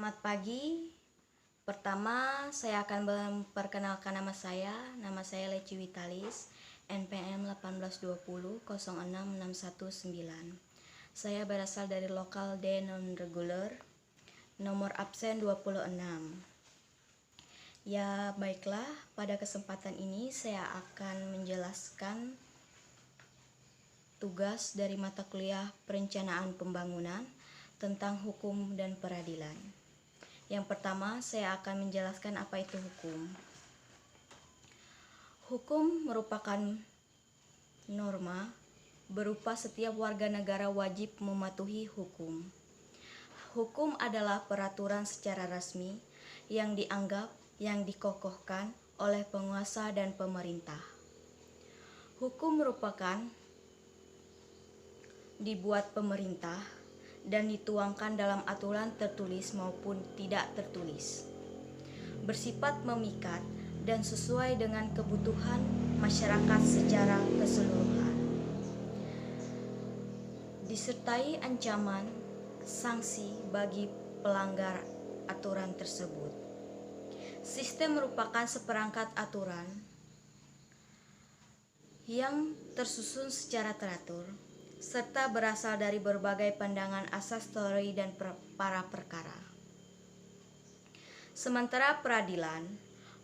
Selamat pagi. Pertama, saya akan memperkenalkan nama saya. Nama saya Leci Witalis, NPM 182006619. Saya berasal dari lokal D non-regular, nomor absen 26. Ya, baiklah, pada kesempatan ini saya akan menjelaskan tugas dari mata kuliah Perencanaan Pembangunan tentang hukum dan peradilan. Yang pertama, saya akan menjelaskan apa itu hukum. Hukum merupakan norma berupa setiap warga negara wajib mematuhi hukum. Hukum adalah peraturan secara resmi yang dianggap yang dikokohkan oleh penguasa dan pemerintah. Hukum merupakan dibuat pemerintah dan dituangkan dalam aturan tertulis maupun tidak tertulis, bersifat memikat dan sesuai dengan kebutuhan masyarakat secara keseluruhan, disertai ancaman sanksi bagi pelanggar aturan tersebut. Sistem merupakan seperangkat aturan yang tersusun secara teratur serta berasal dari berbagai pandangan asas teori dan para perkara. Sementara peradilan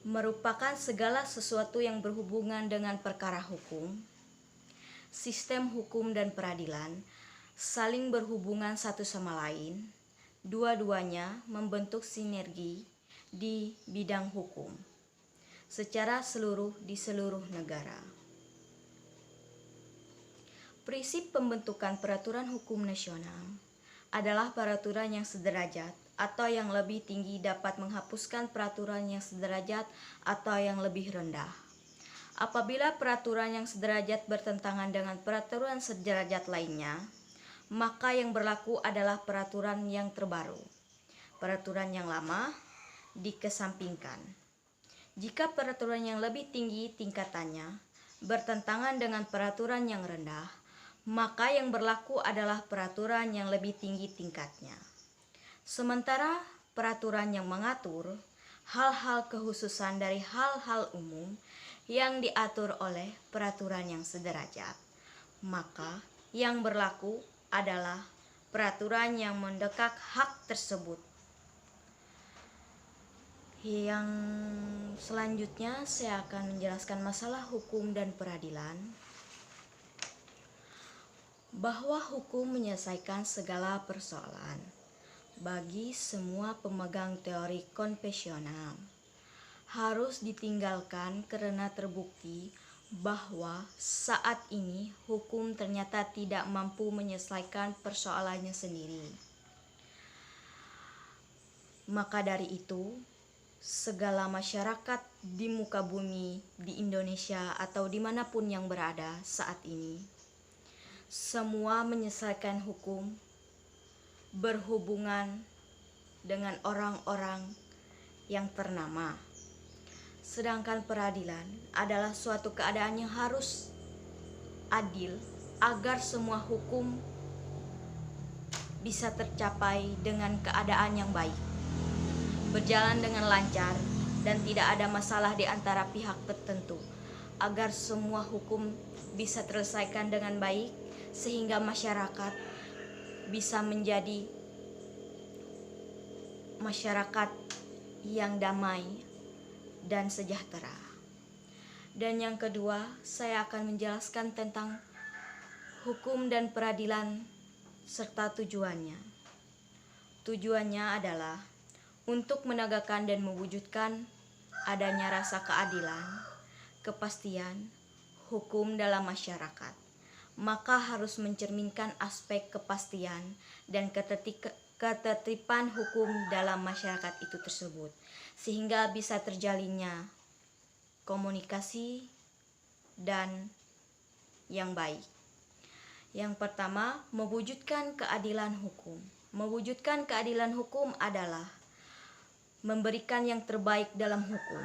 merupakan segala sesuatu yang berhubungan dengan perkara hukum. Sistem hukum dan peradilan saling berhubungan satu sama lain. Dua-duanya membentuk sinergi di bidang hukum secara di seluruh negara. Prinsip pembentukan peraturan hukum nasional adalah peraturan yang sederajat atau yang lebih tinggi dapat menghapuskan peraturan yang sederajat atau yang lebih rendah. Apabila peraturan yang sederajat bertentangan dengan peraturan sederajat lainnya, maka yang berlaku adalah peraturan yang terbaru. Peraturan yang lama dikesampingkan. Jika peraturan yang lebih tinggi tingkatannya bertentangan dengan peraturan yang rendah, maka yang berlaku adalah peraturan yang lebih tinggi tingkatnya. Sementara peraturan yang mengatur hal-hal kekhususan dari hal-hal umum yang diatur oleh peraturan yang sederajat, maka yang berlaku adalah peraturan yang mendesak hak tersebut. Yang selanjutnya saya akan menjelaskan masalah hukum dan peradilan. Bahwa hukum menyelesaikan segala persoalan bagi semua pemegang teori konvensional harus ditinggalkan karena terbukti bahwa saat ini hukum ternyata tidak mampu menyelesaikan persoalannya sendiri. Maka dari itu, segala masyarakat di muka bumi di Indonesia atau dimanapun yang berada saat ini, semua menyelesaikan hukum berhubungan dengan orang-orang yang ternama. Sedangkan peradilan adalah suatu keadaan yang harus adil agar semua hukum bisa tercapai dengan keadaan yang baik, berjalan dengan lancar dan tidak ada masalah di antara pihak tertentu, agar semua hukum bisa terselesaikan dengan baik sehingga masyarakat bisa menjadi masyarakat yang damai dan sejahtera. Dan yang kedua, saya akan menjelaskan tentang hukum dan peradilan serta tujuannya. Tujuannya adalah untuk menegakkan dan mewujudkan adanya rasa keadilan, kepastian hukum dalam masyarakat. Maka harus mencerminkan aspek kepastian dan ketertiban hukum dalam masyarakat itu tersebut, sehingga bisa terjalinnya komunikasi dan yang baik. Yang pertama, mewujudkan keadilan hukum. Mewujudkan keadilan hukum adalah memberikan yang terbaik dalam hukum.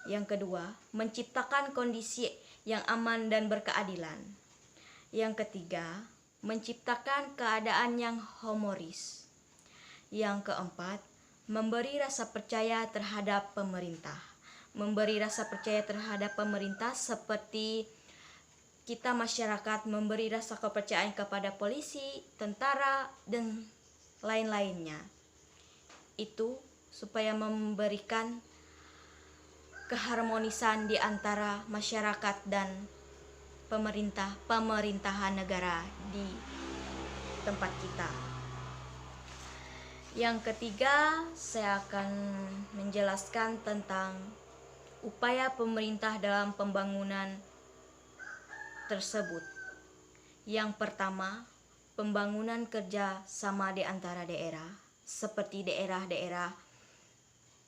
Yang kedua, menciptakan kondisi yang aman dan berkeadilan. Yang ketiga, menciptakan keadaan yang homoris. Yang keempat, memberi rasa percaya terhadap pemerintah. Memberi rasa percaya terhadap pemerintah seperti kita masyarakat memberi rasa kepercayaan kepada polisi, tentara, dan lain-lainnya. Itu supaya memberikan keharmonisan di antara masyarakat dan pemerintahan negara di tempat kita. Yang ketiga, saya akan menjelaskan tentang upaya pemerintah dalam pembangunan tersebut. Yang pertama, pembangunan kerja sama di antara daerah, seperti daerah-daerah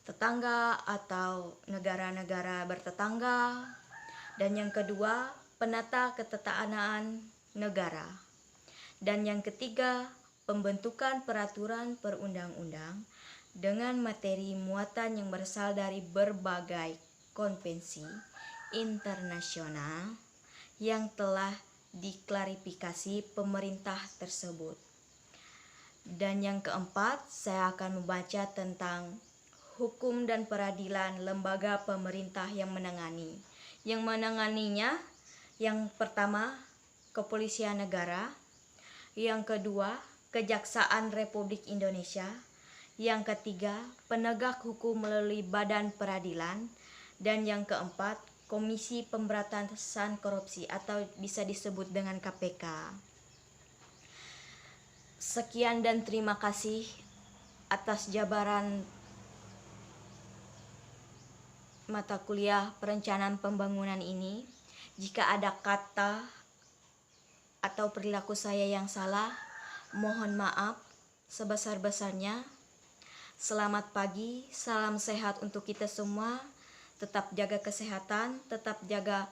tetangga atau negara-negara bertetangga. Dan yang kedua, penata ketatanegaraan negara. Dan yang ketiga, pembentukan peraturan perundang-undang dengan materi muatan yang berasal dari berbagai konvensi internasional yang telah diklarifikasi pemerintah tersebut. Dan yang keempat, saya akan membaca tentang hukum dan peradilan lembaga pemerintah yang menangani. Yang menanganinya, yang pertama, Kepolisian Negara. Yang kedua, Kejaksaan Republik Indonesia. Yang ketiga, penegak hukum melalui Badan Peradilan. Dan yang keempat, Komisi Pemberantasan Korupsi atau bisa disebut dengan KPK. Sekian dan terima kasih atas jabaran mata kuliah perencanaan pembangunan ini. Jika ada kata atau perilaku saya yang salah, mohon maaf sebesar-besarnya. Selamat pagi, salam sehat untuk kita semua. Tetap jaga kesehatan, tetap jaga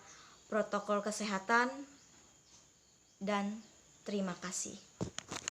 protokol kesehatan, dan terima kasih.